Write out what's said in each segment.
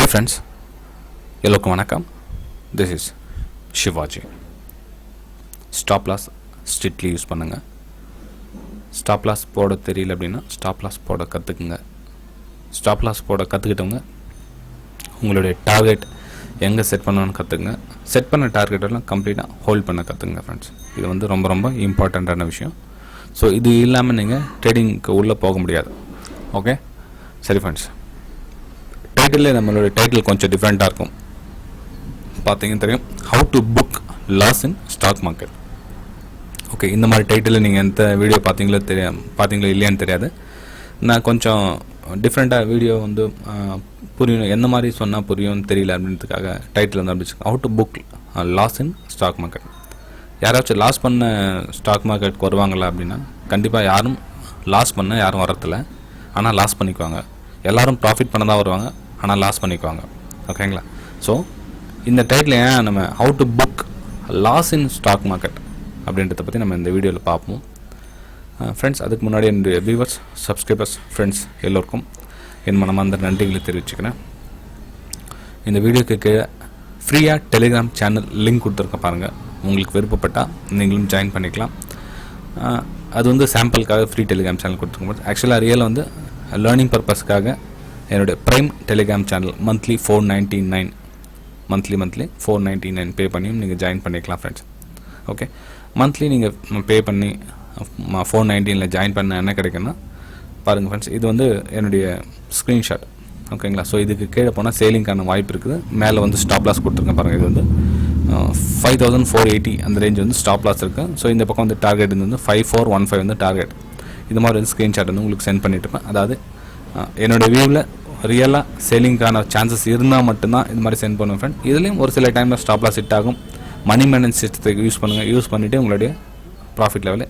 Hi friends, எல்லோருக்கும் வணக்கம். This is Shivaji. Stop loss strictly use பண்ணுங்க. Stop loss போட தெரியல அப்படின்னா stop loss போட கற்றுக்குங்க. Stop loss போட கற்றுக்கிட்டவங்க உங்களுடைய டார்கெட் எங்கே செட் பண்ணணும்னு கற்றுக்குங்க. செட் பண்ண டார்கெட்டெல்லாம் கம்ப்ளீட்டாக ஹோல்ட் பண்ண கற்றுக்குங்க ஃப்ரெண்ட்ஸ். இது வந்து ரொம்ப ரொம்ப இம்பார்ட்டண்ட்டான விஷயம். ஸோ இது இல்லாமல் நீங்கள் ட்ரேடிங்க்கு உள்ளே போக முடியாது. ஓகே, சரி ஃப்ரெண்ட்ஸ், டைட்டில் நம்மளுடைய டைட்டில் கொஞ்சம் டிஃப்ரெண்ட்டாக இருக்கும். பார்த்தீங்கன்னா தெரியும், how to book loss in stock market. Okay, இந்த மாதிரி டைட்டில் நீங்கள் எந்த வீடியோ பார்த்தீங்களோ இல்லையான்னு தெரியாது. நான் கொஞ்சம் டிஃப்ரெண்ட்டாக வீடியோ வந்து புரியும், எந்த மாதிரி சொன்னால் புரியும்னு தெரியல அப்படின்றதுக்காக டைட்டில் வந்து அப்படி how to book loss in stock market. யாராச்சும் லாஸ் பண்ண ஸ்டாக் மார்க்கெட்டுக்கு வருவாங்களா அப்படின்னா கண்டிப்பாக யாரும் லாஸ் பண்ண யாரும் வரதில்லை, ஆனால் லாஸ் பண்ணிக்குவாங்க. எல்லோரும் ப்ராஃபிட் பண்ண தான் வருவாங்க, ஆனால் லாஸ் பண்ணிக்குவாங்க. ஓகேங்களா? ஸோ இந்த டைட்டில் ஏன் நம்ம how to book loss in stock market அப்படின்றத பற்றி நம்ம இந்த வீடியோவில் பார்ப்போம் ஃப்ரெண்ட்ஸ். அதுக்கு முன்னாடி என்னுடைய வியூவர்ஸ், சப்ஸ்கிரைபர்ஸ், ஃப்ரெண்ட்ஸ் எல்லோருக்கும் என் மனமார்ந்த நன்றிகளை தெரிவிச்சுக்கிறேன். இந்த வீடியோக்கு கீழே ஃப்ரீயாக டெலிகிராம் சேனல் லிங்க் கொடுத்துருக்க பாருங்கள். உங்களுக்கு விருப்பப்பட்டால் நீங்களும் ஜாயின் பண்ணிக்கலாம். அது வந்து சாம்பிளுக்காக ஃப்ரீ டெலிகிராம் சேனல் கொடுத்துருக்கோம். ஆக்சுவலாக ரியலாக வந்து லேர்னிங் பர்பஸ்க்காக என்னுடைய prime Telegram channel monthly $499 monthly $499 பே பண்ணியும் நீங்கள் ஜாயின் பண்ணிக்கலாம் ஃப்ரெண்ட்ஸ். ஓகே, மந்த்லி நீங்கள் பே பண்ணி $419 ஜாயின் பண்ண என்ன கிடைக்குன்னா பாருங்கள் ஃப்ரெண்ட்ஸ், இது வந்து என்னுடைய ஸ்க்ரீன்ஷாட். ஓகேங்களா? ஸோ இதுக்கு கீழே போனால் சேலிங்கான வாய்ப்பு இருக்குது. மேலே வந்து ஸ்டாப் லாஸ் கொடுத்துருக்கேன் பாருங்கள். இது வந்து 5480 அந்த ரேஞ்ச் வந்து ஸ்டாப் லாஸ் இருக்குது. ஸோ இந்த பக்கம் வந்து டார்கெட் வந்து 5415 வந்து டார்கெட். இது மாதிரி வந்து ஸ்க்ரீன்ஷாட் வந்து உங்களுக்கு சென்ட் பண்ணிட்டுருப்பேன். அதாவது என்னோடய வியூவில் ரியலாக சேலிங்கான சான்சஸ் இருந்தால் மட்டும்தான் இது மாதிரி சென்ட் பண்ணுவேன் ஃப்ரெண்ட். இதுலேயும் ஒரு சில டைமில் ஸ்டாப் லாஸ் ஹிட் ஆகும். மணி மேனேஜ் சிஸ்டத்தை யூஸ் பண்ணுங்கள். யூஸ் பண்ணிவிட்டு உங்களுடைய ப்ராஃபிட் லெவலை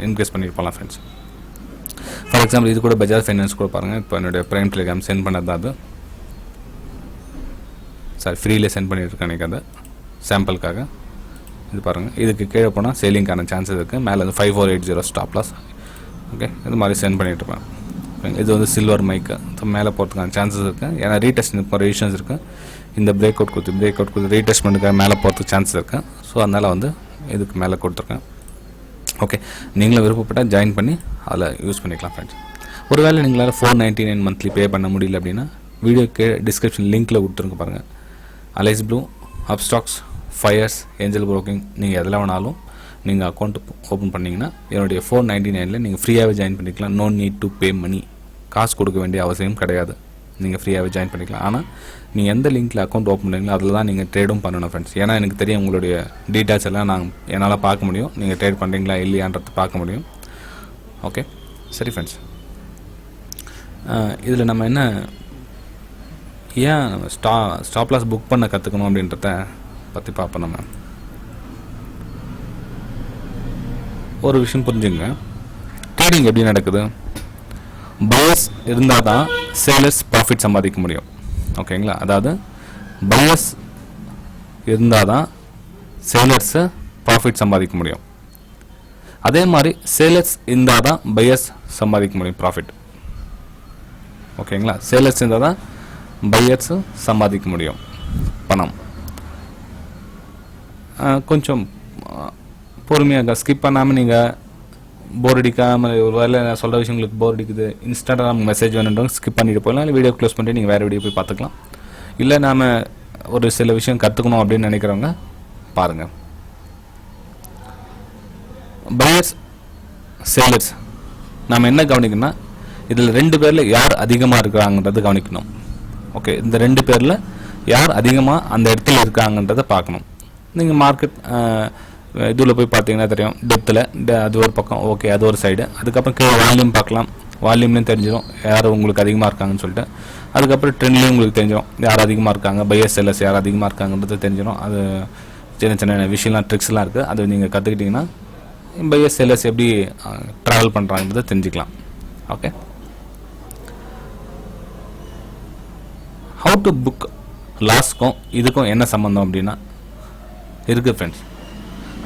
இன்க்ரீஸ் பண்ணிட்டு போகலாம் ஃப்ரெண்ட்ஸ். ஃபார் எக்ஸாம்பிள் இது கூட பஜாஜ் ஃபைனான்ஸ் கூட பாருங்கள். இப்போ என்னுடைய ப்ரைம் டெலிகிராம் சென்ட் பண்ணது தான் அது. சாரி, ஃப்ரீலே சென்ட் பண்ணிட்டுருக்கேன் எனக்கு அது சாம்பிளுக்காக. இது பாருங்கள், இதுக்கு கீழே போனால் சேலிங்கான சான்சஸ் இருக்குது. மேலே வந்து 5480 ஸ்டாப் லாஸ். ஓகே, இது மாதிரி சென்ட் பண்ணிட்டுருப்பேன். இது வந்து சில்வர் மைக்கு. ஸோ மேலே போகிறதுக்கான சான்சஸ் இருக்குது. ஏன்னா ரீடெஸ்ட் இப்போ ரெஜிஸ்ட்ரேஷன்ஸ் இருக்குது. இந்த பிரேக் அவுட் கொடுத்து ரீடெஸ்ட்மெண்ட்டுக்காக மேலே போகிறதுக்கு சான்சஸ் இருக்குது. ஸோ அதனால் வந்து இதுக்கு மேலே கொடுத்துருக்கேன். ஓகே, நீங்களும் விருப்பப்பட்டால் ஜாயின் பண்ணி அதில் யூஸ் பண்ணிக்கலாம் ஃப்ரெண்ட்ஸ். ஒருவேளை நீங்களால் $499 மந்த்லி பே பண்ண முடியல அப்படின்னா வீடியோக்கு டிஸ்கிரிப்ஷன் லிங்க்கில் கொடுத்துருங்க பாருங்கள். Alice Blue, Upstox, Fyers, Angel Broking, நீங்கள் எதில் வேணாலும் நீங்கள் அக்கௌண்ட் ஓப்பன் பண்ணிங்கன்னா என்னுடைய $499 நீங்கள் ஃப்ரீயாகவே ஜாயின் பண்ணிக்கலாம். நோ நீட் டு பே மணி. காசு கொடுக்க வேண்டிய அவசியம் கிடையாது. நீங்கள் ஃப்ரீயாகவே ஜாயின் பண்ணிக்கலாம். ஆனால் நீங்கள் எந்த லிங்க்கில் அக்கௌண்ட் ஓப்பன் பண்ணுறீங்களோ அதில் தான் நீங்கள் ட்ரேடும் பண்ணணும் ஃப்ரெண்ட்ஸ். ஏன்னா எனக்கு தெரியும் உங்களுடைய டீட்டெயில்ஸ் எல்லாம் என்னால் பார்க்க முடியும். நீங்கள் ட்ரேட் பண்ணுறீங்களா இல்லையான்றது பார்க்க முடியும். ஓகே, சரி ஃப்ரெண்ட்ஸ், இதில் நம்ம என்ன ஏன் நம்ம ஸ்டாப் லாஸ் புக் பண்ண கற்றுக்கணும் அப்படின்றத பற்றி பார்ப்போம். நம்ம ஒரு விஷயம் புரிஞ்சுங்க, ட்ரேடிங் எப்படி நடக்குது. பையர்ஸ் இருந்தால் தான் சேலர்ஸ் ப்ராஃபிட் சம்பாதிக்க முடியும். ஓகேங்களா? அதாவது பையர்ஸ் இருந்தால் தான் சேலர்ஸை ப்ராஃபிட் சம்பாதிக்க முடியும். அதே மாதிரி சேலர்ஸ் இருந்தால் தான் பையர்ஸ் சம்பாதிக்க முடியும் ப்ராஃபிட். ஓகேங்களா? சேலர்ஸ் இருந்தால் தான் பையர்ஸு சம்பாதிக்க முடியும் பணம். கொஞ்சம் பொறுமையாக ஸ்கிப் பண்ணாமல் நீங்கள் போர் அடிக்காமல், ஒரு வேலை நான் சொல்கிற விஷயம் உங்களுக்கு போர் அடிக்குது, இன்ஸ்டாகிராம் மெசேஜ் வேணுன்றவங்க ஸ்கிப் பண்ணிட்டு போகலாம். இல்லை வீடியோ க்ளோஸ் பண்ணிட்டு நீங்கள் வேறு வீடியோ போய் பார்த்துக்கலாம். இல்லை நாம் ஒரு சில விஷயம் கற்றுக்கணும் அப்படின்னு நினைக்கிறவங்க பாருங்கள். பையர்ஸ், சேலர்ஸ் நாம் என்ன கவனிக்கணும்னா இதில் 2 பேரில் யார் அதிகமாக இருக்கிறாங்கன்றது கவனிக்கணும். ஓகே, இந்த 2 பேரில் யார் அதிகமாக அந்த இடத்துல இருக்காங்கன்றதை பார்க்கணும். நீங்கள் மார்க்கெட் இதில் போய் பார்த்தீங்கன்னா தெரியும், டெப்த்தில் அது ஒரு பக்கம். ஓகே, அது ஒரு சைடு. அதுக்கப்புறம் கீழே வால்யூம் பார்க்கலாம். வால்யூம்லேயும் தெரிஞ்சிடும் யார் உங்களுக்கு அதிகமாக இருக்காங்கன்னு சொல்லிட்டு. அதுக்கப்புறம் ட்ரெண்ட்லேயும் உங்களுக்கு தெரிஞ்சிடும் யார் அதிகமாக இருக்காங்க, பையர்ஸ் செல்லர்ஸ் யார் அதிகமாக இருக்காங்கன்றது தெரிஞ்சிடும். அது சின்ன விஷயம்லாம் ட்ரிக்ஸ்லாம் இருக்குது. அது நீங்கள் கற்றுக்கிட்டிங்கன்னா பையர்ஸ் செல்லர்ஸ் எப்படி ட்ராவல் பண்ணுறாங்கன்றதை தெரிஞ்சுக்கலாம். ஓகே, ஹவு டு புக் லாஸ்க்கும் இதுக்கும் என்ன சம்மந்தம் அப்படின்னா இருக்குது ஃப்ரெண்ட்ஸ்.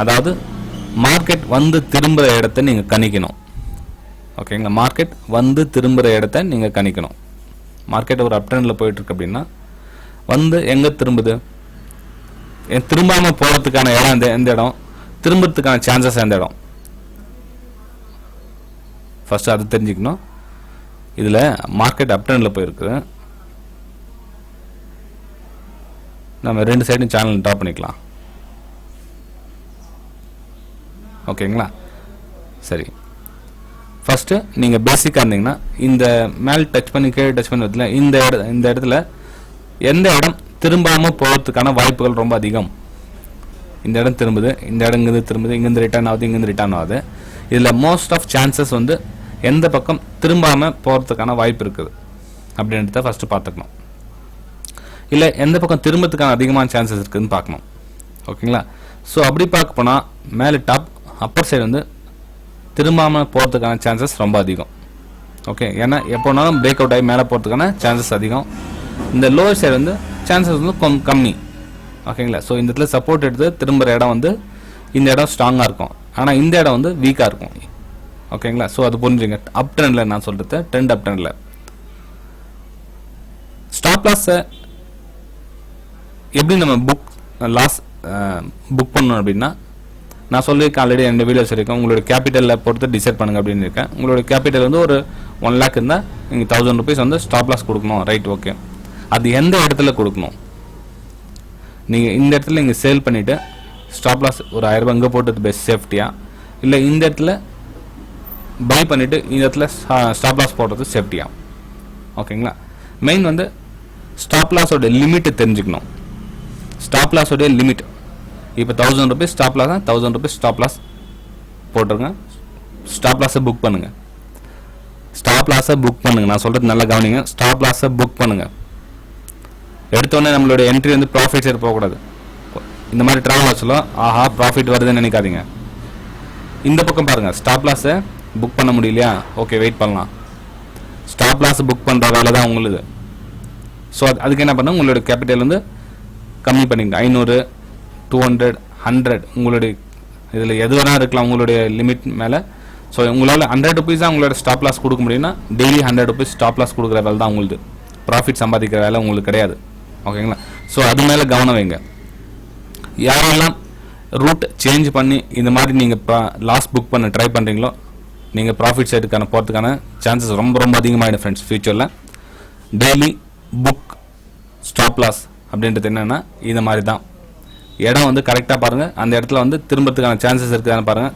அதாவது மார்க்கெட் வந்து திரும்புகிற இடத்த நீங்கள் கணிக்கணும். ஓகேங்களா? மார்க்கெட் வந்து திரும்புகிற இடத்த நீங்கள் கணிக்கணும். மார்க்கெட் ஒரு அப் ட்ரெண்டில் போயிட்டுருக்கு அப்படின்னா வந்து எங்கே திரும்புது, திரும்பாமல் போகிறதுக்கான இடம் எந்த இடம், திரும்புறதுக்கான சான்சஸ் எந்த இடம், ஃபஸ்ட்டு அது தெரிஞ்சுக்கணும். இதில் மார்க்கெட் அப் ட்ரெண்டில் போயிருக்குது. நம்ம 2 சைடும் சேனல் ட்ராப் பண்ணிக்கலாம். ஓகேங்களா? சரி, ஃபஸ்ட்டு நீங்கள் பேசிக்காக இருந்தீங்கன்னா இந்த மேல் டச் பண்ணி கீழே டச் பண்ணி வரதுல இந்த இடத்துல எந்த இடம் திரும்பாமல் போகிறதுக்கான வாய்ப்புகள் ரொம்ப அதிகம். இந்த இடம் திரும்புது, இந்த இடம் இங்கேருந்து திரும்புது, இங்கேருந்து ரிட்டர்ன் ஆகுது, இங்கேருந்து ரிட்டர்ன் ஆகுது. இதில் மோஸ்ட் ஆஃப் சான்சஸ் வந்து எந்த பக்கம் திரும்பாமல் போகிறதுக்கான வாய்ப்பு இருக்குது அப்படின்றத ஃபஸ்ட்டு பார்த்துக்கணும். இல்லை எந்த பக்கம் திரும்பத்துக்கான அதிகமான சான்சஸ் இருக்குதுன்னு பார்க்கணும். ஓகேங்களா? ஸோ அப்படி பார்க்க போனால் மேலே டாப் அப்பர் சைடு வந்து திரும்பாமல் போகிறதுக்கான சான்சஸ் ரொம்ப அதிகம். ஓகே, ஏன்னா எப்போனாலும் பிரேக் அவுட் ஆகி மேலே போகிறதுக்கான சான்சஸ் அதிகம். இந்த லோவர் சைடு வந்து சான்சஸ் வந்து கம்மி. ஓகேங்களா? ஸோ இந்த இடத்துல சப்போர்ட் எடுத்து திரும்புகிற இடம் வந்து இந்த இடம் ஸ்ட்ராங்காக இருக்கும், ஆனால் இந்த இடம் வந்து வீக்காக இருக்கும். ஓகேங்களா? ஸோ அது புரிஞ்சுங்க. அப் ட்ரெண்டில் நான் சொல்கிறது ட்ரெண்ட் அப் ட்ரெண்டில் ஸ்டாப் லாஸை எப்படி நம்ம புக் பண்ணணும் அப்படின்னா, நான் சொல்லியிருக்கேன் ஆல்ரெடி எந்த வீடியோ சொல்லியிருக்கேன். உங்களோட கேபிட்டலில் பொறுத்து டிசைட் பண்ணுங்க அப்படின்னு இருக்கேன். உங்களோட கேபிட்டல் வந்து ஒரு 1 lakh இருந்தால் நீங்கள் 1000 rupees வந்து ஸ்டாப் லாஸ் கொடுக்கணும். Right, okay. அது எந்த இடத்துல கொடுக்கணும்? நீங்கள் இந்த இடத்துல நீங்கள் சேல் பண்ணிவிட்டு ஸ்டாப் லாஸ் ஒரு 1000 ரூபாய் இங்கே போட்டது பெஸ்ட் சேஃப்டியா, இல்லை இந்த இடத்துல பை பண்ணிவிட்டு இந்த இடத்துல ஸ்டாப் லாஸ் போடுறது சேஃப்டியா? ஓகேங்களா? மெயின் வந்து ஸ்டாப் லாஸோட லிமிட்டு தெரிஞ்சுக்கணும். ஸ்டாப் லாஸோடைய லிமிட் இப்போ 1000 rupees stop loss, 1000 rupees stop loss போட்டுருங்க. ஸ்டாப் லாஸை புக் பண்ணுங்கள். ஸ்டாப் லாஸை புக் பண்ணுங்கள். நான் சொல்கிறது நல்லா கவனிங்க. ஸ்டாப் லாஸை புக் பண்ணுங்கள். எடுத்தோடனே நம்மளோட என்ட்ரி வந்து ப்ராஃபிட் சைடு போகக்கூடாது. இந்த மாதிரி ட்ராவல் ஆச்சுல ஆஹா ப்ராஃபிட் வருதுன்னு நினைக்காதீங்க. இந்த பக்கம் பாருங்கள். ஸ்டாப் லாஸை புக் பண்ண முடியலையா? ஓகே, வெயிட் பண்ணலாம். ஸ்டாப் லாஸ் புக் பண்ணுற வேலை தான் உங்களுக்கு. ஸோ அதுக்கு என்ன பண்ண, உங்களோட கேபிட்டல் வந்து கம்மி பண்ணிங்க. 500, 200, 100 உங்களுடைய இதில் எது வேணா இருக்கலாம் உங்களுடைய லிமிட் மேலே. ஸோ உங்களால் 100 rupees தான் உங்களோட ஸ்டாப் லாஸ் கொடுக்க முடியும்னா டெய்லி 100 rupees ஸ்டாப் லாஸ் கொடுக்குற வேலை தான் உங்களுக்கு. ப்ராஃபிட் சம்பாதிக்கிற வேலை உங்களுக்கு கிடையாது. ஓகேங்களா? ஸோ அது மேலே கவனம் வைங்க. யாரெல்லாம் ரூட் சேஞ்ச் பண்ணி இந்த மாதிரி நீங்கள் லாஸ் புக் பண்ண ட்ரை பண்ணுறீங்களோ நீங்கள் ப்ராஃபிட் சைடுக்கான போகிறதுக்கான சான்சஸ் ரொம்ப ரொம்ப அதிகமாகிடும் ஃப்ரெண்ட்ஸ். ஃபியூச்சரில் டெய்லி புக் ஸ்டாப் லாஸ் அப்படின்றது என்னென்னா இந்த மாதிரி தான். இடம் வந்து கரெக்டாக பாருங்கள். அந்த இடத்துல வந்து திரும்பறதுக்கான சான்சஸ் இருக்குதான்னு பாருங்கள்.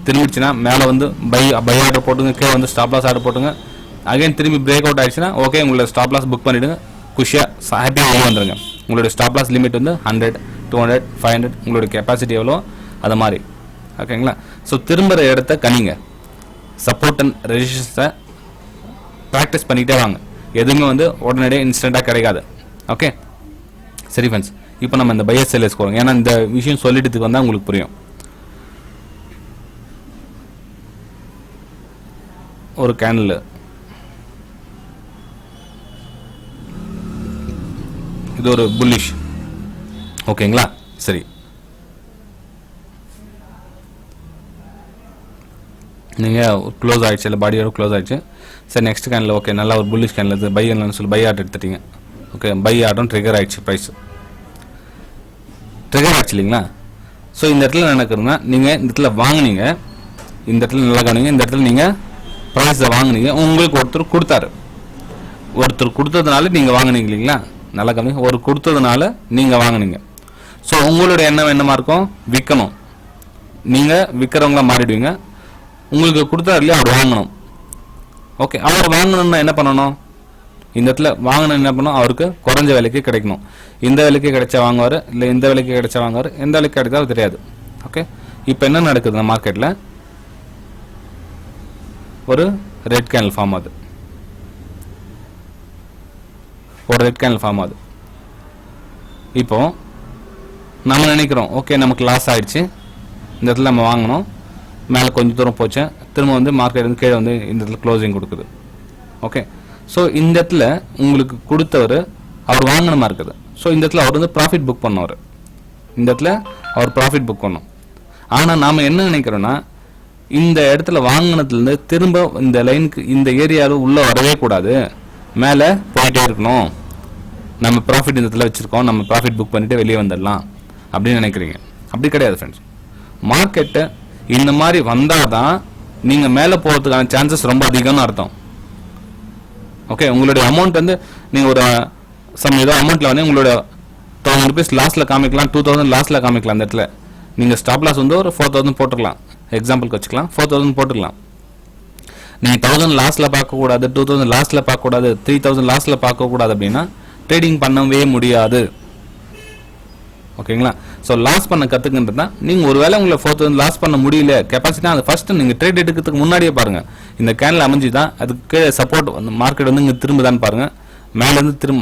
திரும்பிடுச்சுன்னா மேலே வந்து பை ஆர்டர் போட்டுங்க, கீழே வந்து ஸ்டாப் லாஸ் ஆர்டர் போட்டுங்க. அகைன் திரும்பி பிரேக் அவுட் ஆகிடுச்சுன்னா ஓகே, உங்களோட ஸ்டாப் லாஸ் புக் பண்ணிவிடுங்க. குஷியாக ஹாப்பியாக வெளியே வந்துடுங்க. உங்களுடைய ஸ்டாப் லாஸ் லிமிட் வந்து 100, 200, 500 உங்களுடைய கெப்பாசிட்டி எவ்வளோ அது மாதிரி. ஓகேங்களா? ஸோ திரும்புகிற இடத்த கணிங்க. சப்போர்ட் அண்ட் ரெசிஸ்டன்ஸை ப்ராக்டிஸ் பண்ணிக்கிட்டே வாங்க. எதுவுமே வந்து உடனடியே இன்ஸ்டண்ட்டாக கிடைக்காது. ஓகே, சரி ஃப்ரெண்ட்ஸ். இப்போ நம்ம இந்த பையர் சேலர்ஸ் போகிறோம். ஏன்னா இந்த விஷயம் சொல்லிட்டு வந்தால் உங்களுக்கு புரியும். ஒரு கேண்டில் இது ஒரு புல்லிஷ். ஓகேங்களா? சரி, நீங்கள் க்ளோஸ் ஆகிடுச்சு, இல்லை பாடியோட க்ளோஸ் ஆகிடுச்சு. சரி, நெக்ஸ்ட் கேனில் ஓகே நல்லா ஒரு புல்லிஷ் கேனில் இது பை என்னன்னு சொல்லி பை ஆர்டர் எடுத்துட்டீங்க. ஓகே, பை ஆர்டரும் ட்ரிகர் ஆகிடுச்சு, ப்ரைஸ் ட்ரிகர் ஆகிடுச்சு இல்லைங்களா? ஸோ இந்த இடத்துல என்ன நடக்குதுன்னா, நீங்கள் இந்த இடத்துல வாங்கினீங்க, இந்த இடத்துல நல்லா கவனிங்க. இந்த இடத்துல நீங்கள் ப்ரைஸை வாங்கினீங்க, உங்களுக்கு ஒருத்தர் கொடுத்தாரு. ஒருத்தர் கொடுத்ததுனால நீங்கள் வாங்கினீங்க இல்லைங்களா? நல்லா கவனிங்க. ஒரு கொடுத்ததுனால நீங்கள் வாங்கினீங்க. ஸோ உங்களுடைய எண்ணம் என்னமா இருக்கும்? விற்கணும். நீங்கள் விற்கிறவங்களா மாறிடுவீங்க. உங்களுக்கு கொடுத்தாரு இல்லையா, அவர் வாங்கணும். ஓகே, அவர் வாங்கணும்னா என்ன பண்ணணும்? இந்த இடத்துல வாங்கணும் என்ன பண்ணணும்? அவருக்கு குறைஞ்ச விலைக்கு கிடைக்கணும். இந்த விலைக்கு கிடைச்சா வாங்குவார், இல்லை இந்த விலைக்கு கிடைச்சா வாங்குவார், எந்த விலைக்கு கிடைச்சாலும் தெரியாது. ஓகே, இப்போ என்ன நடக்குது மார்க்கெட்டில்? ஒரு ரெட் கேண்டில் ஃபார்ம் ஆகுது. ஒரு ரெட் கேண்டில் ஃபார்ம் ஆகுது. இப்போ நம்ம நினைக்கிறோம் ஓகே நமக்கு லாஸ் ஆயிடுச்சு, இந்த இடத்துல நம்ம வாங்கணும், மேலே கொஞ்சம் தூரம் போச்சு, திரும்ப வந்து மார்க்கெட் வந்து கீழே வந்து இந்த இடத்துல க்ளோசிங் கொடுக்குது. ஓகே, ஸோ இந்த இடத்துல உங்களுக்கு கொடுத்தவர் அவர் வாங்கினமா இருக்குது. ஸோ இந்த இடத்துல அவர் வந்து ப்ராஃபிட் புக் பண்ணவர். இந்த இடத்துல அவர் ப்ராஃபிட் புக் பண்ணோம். ஆனால் நாம் என்ன நினைக்கிறோன்னா, இந்த இடத்துல வாங்கினதுலேருந்து திரும்ப இந்த லைனுக்கு இந்த ஏரியாவில் உள்ளே வரவே கூடாது, மேலே போயிட்டே இருக்கணும். நம்ம ப்ராஃபிட் இந்த இடத்துல வச்சுருக்கோம், நம்ம ப்ராஃபிட் புக் பண்ணிவிட்டு வெளியே வந்துடலாம் அப்படின்னு நினைக்கிறீங்க. அப்படி கிடையாது ஃப்ரெண்ட்ஸ். மார்க்கெட்டு இந்த மாதிரி வந்தால் தான் நீங்கள் மேலே போகிறதுக்கான சான்சஸ் ரொம்ப அதிகம்னு அர்த்தம். ஓகே, உங்களுடைய அமௌண்ட் வந்து நீங்கள் ஒரு ஏதோ அமௌண்ட்டில் வந்து உங்களோட 1000 rupees லாஸ்ட்டில் காமிக்கலாம், 2000 லாஸ்ட்டில் காமிக்கலாம். அந்த இடத்துல நீங்கள் ஸ்டாப் லாஸ் வந்து ஒரு 4000 போட்டுக்கலாம், எக்ஸாம்பிளுக்கு வச்சுக்கலாம், 4000 போட்டுக்கலாம். நீங்கள் 1000 லாஸ்ட்டில் பார்க்கக்கூடாது, 2000 லாஸ்ட்டில் பார்க்கக்கூடாது, 3000 லாஸ்ட்டில் பார்க்கக்கூடாது அப்படின்னா ட்ரேடிங் பண்ணவே முடியாது. ஓகேங்களா? ஸோ லாஸ் பண்ண கற்றுக்கின்றது தான். நீங்கள் ஒரு வேளை உங்களை 4000 லாஸ் பண்ண முடியல கெப்பாசிட்டி, அது ஃபஸ்ட்டு நீங்கள் ட்ரேட் எடுக்கிறதுக்கு முன்னாடியே பாருங்கள், இந்த கேனில் அமைஞ்சு தான் அதுக்கு கீழே சப்போர்ட் வந்து மார்க்கெட் வந்து இங்கே திரும்புதான்னு பாருங்கள். மேலேருந்து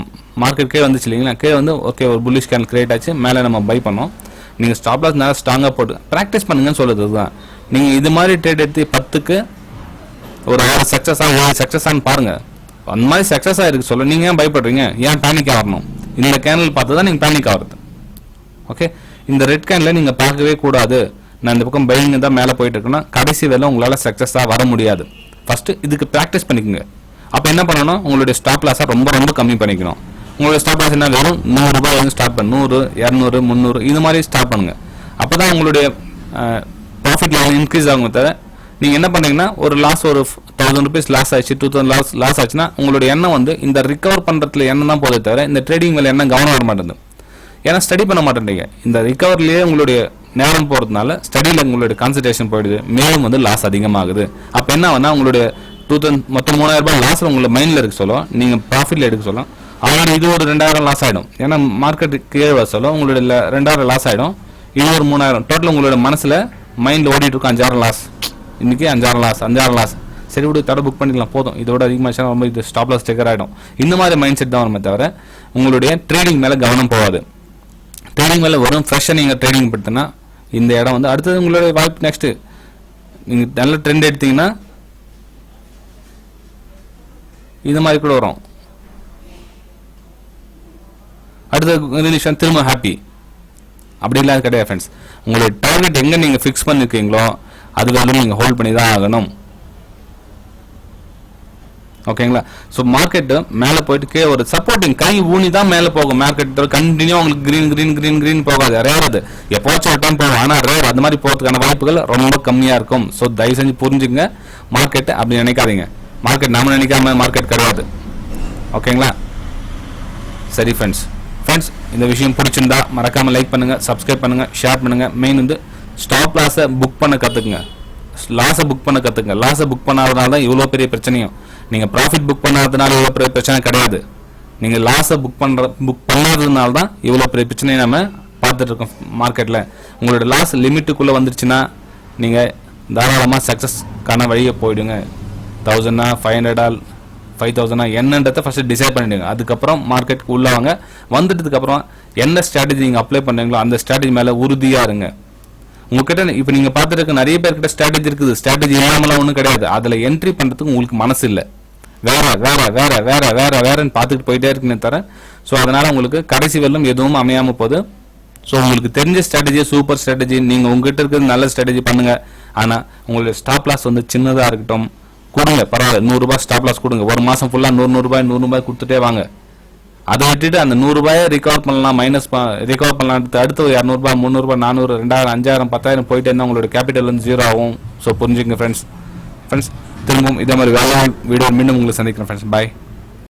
மார்க்கெட் கீழே வந்துச்சு இல்லைங்களா, கீழே வந்து ஓகே ஒரு புல்லிஷ் கேன் கிரியேட் ஆச்சு, மேலே நம்ம பை பண்ணோம். நீங்கள் ஸ்டாப் லாஸ் நல்லா ஸ்ட்ராங்காக போட்டு ப்ராக்டிஸ் பண்ணுங்கன்னு சொல்லுறது தான். நீங்கள் இது மாதிரி ட்ரேட் எடுத்து 10க்கு ஒரு 6 சக்ஸஸாக 7 சக்ஸஸான்னு பாருங்கள். அந்த மாதிரி சக்ஸஸ் ஆகிருக்கு சொல்ல நீங்கள் ஏன் பயப்படுறீங்க, ஏன் பேனிக் ஆகணும்? இந்த கேனில் பார்த்து தான் நீங்கள் பேனிக் ஆகிறது. ஓகே, இந்த ரெட் கேனில் நீங்கள் பார்க்கவே கூடாது. நான் இந்த பக்கம் பையிங் தான் மேலே போயிட்டு இருக்குன்னா கடைசி வேலை உங்களால் சக்ஸஸாக வர முடியாது. ஃபஸ்ட்டு இதுக்கு ப்ராக்டிஸ் பண்ணிக்கோங்க. அப்போ என்ன பண்ணணும், உங்களுடைய ஸ்டாப் லாஸை ரொம்ப ரொம்ப கம்மி பண்ணிக்கணும். உங்களுடைய ஸ்டாப் லாஸ் என்ன, வெறும் 100 ரூபாய் வந்து ஸ்டார்ட் பண்ணு, 100, 200, 300 இது மாதிரி ஸ்டார்ட் பண்ணுங்கள். அப்போ தான் உங்களுடைய ப்ராஃபிட் லெவல் இன்க்ரீஸ் ஆகும். தவிர நீங்கள் என்ன பண்ணீங்கன்னா ஒரு லாஸ் ஒரு 1000 rupees லாஸ் ஆச்சு, 2000 லாஸ் ஆச்சுன்னா உங்களுடைய எண்ணம் வந்து இந்த ரிகவர் பண்ணுறதுல எண்ணம் தான் போதே தவிர இந்த ட்ரேடிங் மேலே எண்ணம் கவனம் வர மாட்டேங்குது. ஏன்னா ஸ்டடி பண்ண மாட்டேன்றீங்க. இந்த ரிகவர்லேயே உங்களுடைய நேரம் போகிறதுனால ஸ்டடியில் உங்களுடைய கான்சன்ட்ரேஷன் போயிடுது, மேலும் வந்து லாஸ் அதிகமாகுது. அப்போ என்ன ஆகுனா உங்களுடைய 2000 மொத்தம் 3000 ரூபாய் லாஸில் உங்களை மைண்டில் இருக்க சொல்லும், நீங்கள் ப்ராஃபிட்டில் எடுக்க சொல்லும். ஆனால் இது ஒரு 2000 லாஸ் ஆகிடும். ஏன்னா மார்க்கெட் கீழே வர சொல்லும், உங்களுடைய 2000 லாஸ் ஆகிடும். இது ஒரு 3000 டோட்டல் உங்களோட மனசில் மைண்டில் ஓடிட்டு இருக்கும். 5000 லாஸ், இன்றைக்கி 5000 லாஸ், 5000 லாஸ், சரி விடு தடவை புக் பண்ணிக்கலாம் போதும், இதோட அதிகமாக ரொம்ப இது ஸ்டாப் லாஸ் டெக்கர் ஆகிடும். இந்த மாதிரி மைண்ட் செட் தான் வருமே தவிர உங்களுடைய ட்ரேடிங் மேலே கவனம் போகாது. ட்ரேடிங் மேலே வரும் ஃப்ரெஷ்ஷாக நீங்கள் ட்ரேடிங் படுத்தினா இந்த இடம் வந்து அடுத்தது உங்களுடைய வாய்ப்பு. நெக்ஸ்ட்டு நீங்கள் நல்ல ட்ரெண்ட் எடுத்தீங்கன்னா இது மாதிரி கூட வரும். அடுத்த நிமிஷம் திரும்ப ஹாப்பி அப்படி இல்லாத கிடையாது ஃப்ரெண்ட்ஸ். உங்களுடைய டார்கெட் எங்கே நீங்கள் ஃபிக்ஸ் பண்ணியிருக்கீங்களோ அது வந்து நீங்கள் ஹோல்ட் பண்ணி தான் ஆகணும். ஓகேங்களா? ஸோ மார்க்கெட்டு மேலே போயிட்டு கீழே ஒரு சப்போர்ட்டிங் கை ஊனி தான் மேலே போகும். மார்க்கெட் கண்டினியூ உங்களுக்கு கிரீன் போகாது, ரேர். அது எப்போச்சும் ஒரு டைம் போகும், ஆனால் ரேர். அது மாதிரி போகிறதுக்கான வாய்ப்புகள் ரொம்ப கம்மியாக இருக்கும். ஸோ தயவு செஞ்சு புரிஞ்சுங்க, மார்க்கெட்டு அப்படி நினைக்காதீங்க. மார்க்கெட் நம்ம நினைக்காம மார்க்கெட் கிடையாது. ஓகேங்களா? சரி ஃப்ரெண்ட்ஸ், இந்த விஷயம் பிடிச்சிருந்தா மறக்காமல் லைக் பண்ணுங்கள், சப்ஸ்கிரைப் பண்ணுங்கள், ஷேர் பண்ணுங்கள். மெயின் வந்து ஸ்டாப் லாஸை புக் பண்ண கற்றுக்குங்க, லாஸை புக் பண்ண கற்றுக்குங்க. லாஸை புக் பண்ணாதனால தான் இவ்வளோ பெரிய பிரச்சனையும். நீங்கள் ப்ராஃபிட் புக் பண்ணாததுனால இவ்வளோ பெரிய பிரச்சனை கிடையாது. நீங்கள் லாஸை புக் பண்ணாததுனால தான் இவ்வளோ பெரிய பிரச்சனையை நம்ம பார்த்துட்டு இருக்கோம் மார்க்கெட்டில். உங்களோட லாஸ் லிமிட்டுக்குள்ளே வந்துருச்சுன்னா நீங்கள் தாராளமாக சக்ஸஸ்க்கான வழியை போயிடுங்க. 1000 500 5000 என்னன்றதை ஃபஸ்ட்டு டிசைட் பண்ணிடுங்க. அதுக்கப்புறம் மார்க்கெட்டுக்கு உள்ளே வந்துட்டதுக்கப்புறம் என்ன ஸ்ட்ராட்டஜி நீங்கள் அப்ளை பண்ணுறீங்களோ அந்த ஸ்ட்ராட்டஜி மேலே உறுதியாக இருங்க. உங்ககிட்ட இப்போ நீங்கள் பார்த்துட்டு இருக்க நிறைய பேர்கிட்ட ஸ்ட்ராட்டஜி இருக்குது, ஸ்ட்ராட்டஜி இல்லாமலாம் ஒன்றும் கிடையாது. அதில் என்ட்ரி பண்ணுறதுக்கு உங்களுக்கு மனசு இல்லை, வேறன்னு பார்த்துட்டு போயிட்டே இருக்குன்னு தர. ஸோ அதனால் உங்களுக்கு கடைசி வெல்லும் எதுவும் அமையாமல் போகுது. ஸோ உங்களுக்கு தெரிஞ்ச ஸ்ட்ராட்டஜி சூப்பர் ஸ்ட்ராட்டஜி, நீங்கள் உங்ககிட்ட இருக்கிறது நல்ல ஸ்ட்ராட்டஜி பண்ணுங்கள். ஆனால் உங்களுடைய ஸ்டாப் லாஸ் வந்து சின்னதாக இருக்கட்டும், கொடுங்க, பரவாயில்ல. 100 ரூபாய் ஸ்டாப் லாஸ் கொடுங்க. ஒரு மாதம் ஃபுல்லாக 100 ரூபாய் கொடுத்துட்டே வாங்க. அதை விட்டுட்டு அந்த 100 ரூபாயை ரிகவர் பண்ணலாம், ரிகவர் பண்ணலாம். அடுத்து 200 ரூபாய் 300 ரூபாய் 400 2000 5000 10000 போயிட்டு இருந்தால் உங்களோட கேபிட்டல் வந்து 0 ஆகும். ஸோ புரிஞ்சுங்க ஃப்ரெண்ட்ஸ். திரும்பவும் இதே மாதிரி வேலை வீடியோ மீண்டும் உங்களை சந்திக்கிறேன் ஃப்ரெண்ட்ஸ். பாய்.